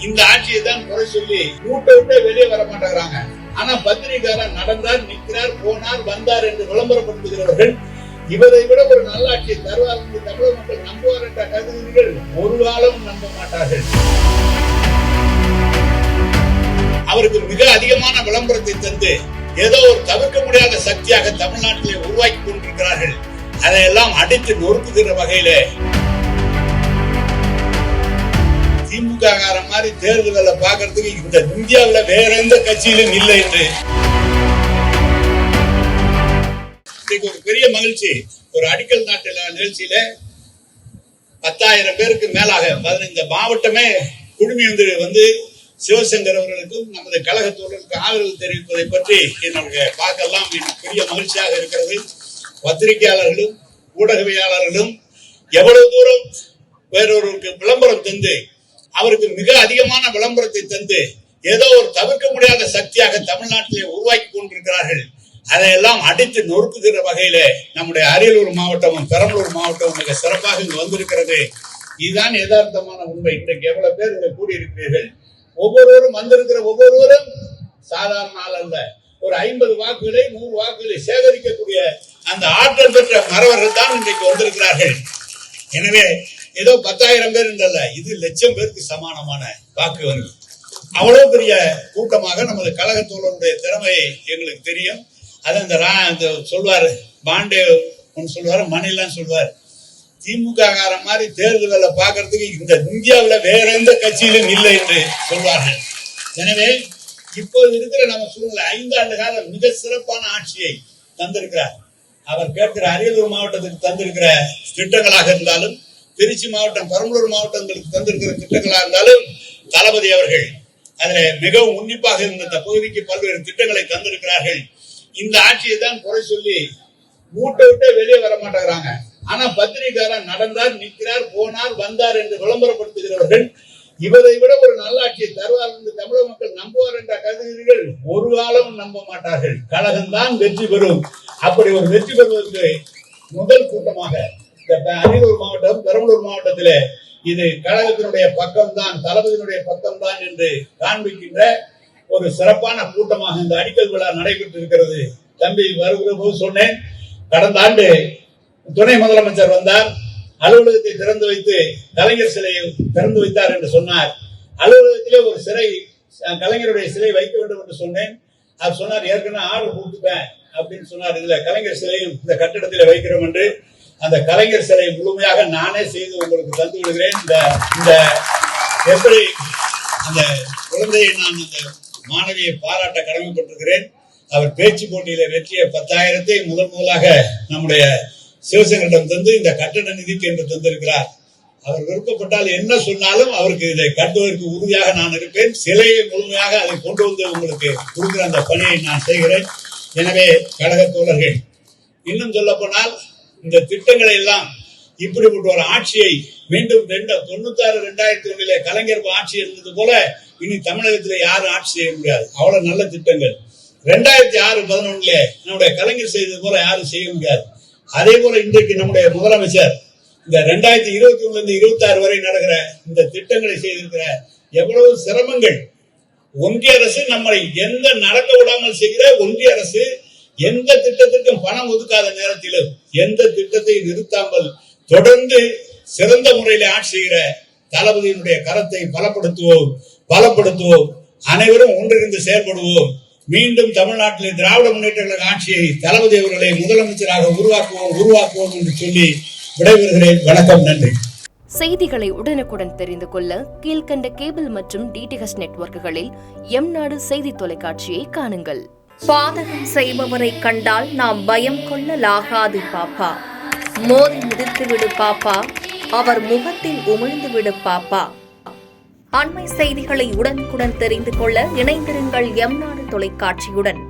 இந்த ஆட்சியை தான் குறை சொல்லி மூட்டை விட்டு வெளியே வர மாட்டேங்கிறாங்க. ஆனா பத்திரிகையாளர் நடந்தார், நிற்கிறார், போனார், வந்தார் என்று விளம்பரப்படுத்துகிறவர்கள் இவரை விட ஒரு நல்லாட்சியை தருவார் என்று தமிழக மக்கள் நம்புவார் என்ற கருதுகிறீர்கள் ஒரு காலம் நம்ப மாட்டார்கள். அவருக்கு மிக அதிகமான விளம்பரத்தை தந்து ஏதோ ஒரு தவிர்க்க முடியாத சக்தியாக தமிழ்நாட்டிலே உருவாக்கி கொண்டிருக்கிறார்கள். அதையெல்லாம் அடித்து நொறுக்குகிற வகையில திமுக மாதிரி தேர்தல்களை பார்க்கறதுக்கு இந்த இந்தியாவில் வேற எந்த கட்சியிலும் இல்லை என்று ஒரு பெரிய மகிழ்ச்சி. ஒரு அடிக்கல் நாட்டு நிகழ்ச்சியில 10,000 பேருக்கு மேலாக இந்த மாவட்டமே குழுமி வந்து சிவசங்கர் அவர்களுக்கும் நமது கழக தோழருக்கு ஆதரவு தெரிவிப்பதை பற்றி என்னுடைய பார்க்கலாம் பெரிய மகிழ்ச்சியாக இருக்கிறது. பத்திரிகையாளர்களும் ஊடகவியலாளர்களும் எவ்வளவு தூரம் வேறொருக்கு விளம்பரம் தந்து அவருக்கு மிக அதிகமான விளம்பரத்தை தந்து ஏதோ ஒரு தவிர்க்க முடியாத சக்தியாக தமிழ்நாட்டிலே உருவாக்கி கொண்டிருக்கிறார்கள். அதையெல்லாம் அடித்து நொறுக்குகிற வகையில நம்முடைய அரியலூர் மாவட்டமும் பெரம்பலூர் மாவட்டமும் மிக சிறப்பாக இங்கு வந்திருக்கிறது. இதுதான் யதார்த்தமான உண்மை. இன்றைக்கு எவ்வளவு பேர் இங்க கூடியிருக்கிறீர்கள். ஒவ்வொருவரும் வந்திருக்கிற ஒவ்வொருவரும் சாதாரண ஆள் அல்ல. ஒரு 50 வாக்குகளை 100 வாக்குகளை சேகரிக்கக்கூடிய அந்த ஆற்றல் பெற்ற மறவர்கள் தான் இன்றைக்கு வந்திருக்கிறார்கள். எனவே ஏதோ 10,000 பேர் என்றல்ல, இது லட்சம் பேருக்கு சமானமான வாக்கு வங்கி. அவ்வளவு பெரிய கூட்டமாக நமது கழக தோழருடைய திறமை எங்களுக்கு தெரியும். அது அந்த சொல்வாரு பாண்டே ஒன்று சொல்வாரு, மணிலாம் சொல்வார், திமுக மாதிரி தேர்தல்களை பார்க்கறதுக்கு இந்த இந்தியாவில் வேற எந்த கட்சியிலும் இல்லை என்று சொல்வார்கள். எனவே இப்போது இருக்கிற நம்ம சூழ்நிலை 5 ஆண்டு காலம் மிக சிறப்பான ஆட்சியை தந்திருக்கிறார். அவர் கேட்கிற அரியலூர் மாவட்டத்துக்கு தந்திருக்கிற திட்டங்களாக இருந்தாலும், திருச்சி மாவட்டம் பெரம்பலூர் மாவட்டங்களுக்கு தந்திருக்கிற திட்டங்களாக இருந்தாலும், தளபதி அவர்கள் அதில் மிகவும் உன்னிப்பாக இருந்த இந்த பகுதிக்கு பல்வேறு திட்டங்களை தந்திருக்கிறார்கள். இந்த ஆட்சியை தான் குறை சொல்லி மூட்டை விட்டு வெளியே வர மாட்டேங்கிறாங்க. ஆனா பத்திரிகையாளர் நடந்தார், நிற்கிறார், போனார், வந்தார் என்று விளம்பரப்படுத்துகிறவர்கள் இவரை விட ஒரு நல்லாட்சியை தருவார் என்று தமிழக மக்கள் நம்புவார் என்ற கருதுகிறீர்கள் ஒரு காலம் நம்ப மாட்டார்கள். கழகம்தான் வெற்றி பெறும். அப்படி ஒரு வெற்றி பெறுவதற்கு முதல் கூட்டமாக இந்த அரியலூர் மாவட்டம் பெரம்பலூர் மாவட்டத்திலே இது கழகத்தினுடைய பக்கம்தான், தளபதியினுடைய பக்கம்தான் என்று காண்பிக்கின்ற ஒரு சிறப்பான கூட்டமாக இந்த அடிக்கல் விழா நடைபெற்று இருக்கிறது. தம்பி வருகிற போது சொன்னேன், கடந்த ஆண்டு துணை முதலமைச்சர் வந்தார், அலுவலகத்தை திறந்து வைத்து கலைஞர் சிலையை திறந்து வைத்தார் என்று சொன்னார். அலுவலகத்திலே ஒரு சிலை, கலைஞருடைய சிலை வைக்க வேண்டும் என்று சொன்னேன். அவர் சொன்னார், ஏற்கனவே ஆர்டர் கொடுத்துட்டேன் அப்படின்னு சொன்னார். இதுல கலைஞர் சிலையும் இந்த கட்டிடத்தில் வைக்கிறோம் என்று. அந்த கலைஞர் சிலை முழுமையாக நானே செய்து உங்களுக்கு தந்து விடுகிறேன். இந்த எப்படி அந்த குழந்தையை நான் அந்த மாணவியை பாராட்ட கடமைப்பட்டிருக்கிறேன். அவர் பேச்சு போட்டியில வெற்றிய 10,000 முதலாக நம்முடைய சிவசங்கரிடம் தந்து இந்த கட்டட நிதிக்கு என்று தந்திருக்கிறார். அவர் விருப்பப்பட்டால் என்ன சொன்னாலும் அவருக்கு இதை கட்டுவதற்கு உறுதியாக நான் இருப்பேன். சிலையை முழுமையாக அதை கொண்டு வந்து உங்களுக்கு கொடுக்கிற அந்த பணியை நான் செய்கிறேன். எனவே கழக தோழர்கள், இன்னும் சொல்ல போனால் இந்த திட்டங்களை எல்லாம் இப்படிப்பட்ட ஒரு ஆட்சியை மீண்டும் 96-2001 கலைஞர் ஆட்சி இருந்தது போல இனி தமிழகத்தில் யாரும் ஆட்சி செய்ய முடியாது. அவ்வளவு நல்ல திட்டங்கள். 2006-11 நம்முடைய கலைஞர் செய்தது போல யாரும் செய்ய முடியாது. அதே போல இன்றைக்கு நம்முடைய முதலமைச்சர் இந்த 2021-26 வரை நடக்கிற இந்த திட்டங்களை செய்திருக்கிற எவ்வளவு சிரமங்கள். ஒன்றிய அரசு நம்மை எந்த நடக்க விடாமல் செய்கிற ஒன்றிய அரசு எந்த திட்டத்திற்கும் பணம் ஒதுக்காத நேரத்திலும் எந்த திட்டத்தை நிறுத்தாமல் தொடர்ந்து சிறந்த முறையில் ஆட்சி செய்கிற தளபதியினுடைய கரத்தை பலப்படுத்துவோம். அனைவரும் ஒன்றிணைந்து செயல்படுவோம். மீண்டும் தமிழ்நாட்டில் திராவிட முன்னேற்ற கழக ஆட்சியை தளபதி அவர்களை முதலமைச்சராக உருவாக்குவோம் என்று சொல்லி விடைபெறுகிறேன். வணக்கம், நன்றி. செய்திகளை உடனுக்குடன் தெரிந்து கொள்ள கீழ்கண்ட கேபிள் மற்றும் டிடிஎச் நெட்வொர்க்குகளில் எம்நாடு செய்தி தொலைக்காட்சியை காணுங்கள். பாதகம் செய்பவரை கண்டால் நாம் பயம் கொள்ளலாகாது பாப்பா. மோதி மிதித்து விடு பாப்பா, அவர் முகத்தில் உமிழ்ந்து விடு பாப்பா. அண்மை செய்திகளை உடனுக்குடன் தெரிந்து கொள்ள இணைந்திருங்கள் எம்நாடு தொலைக்காட்சியுடன்.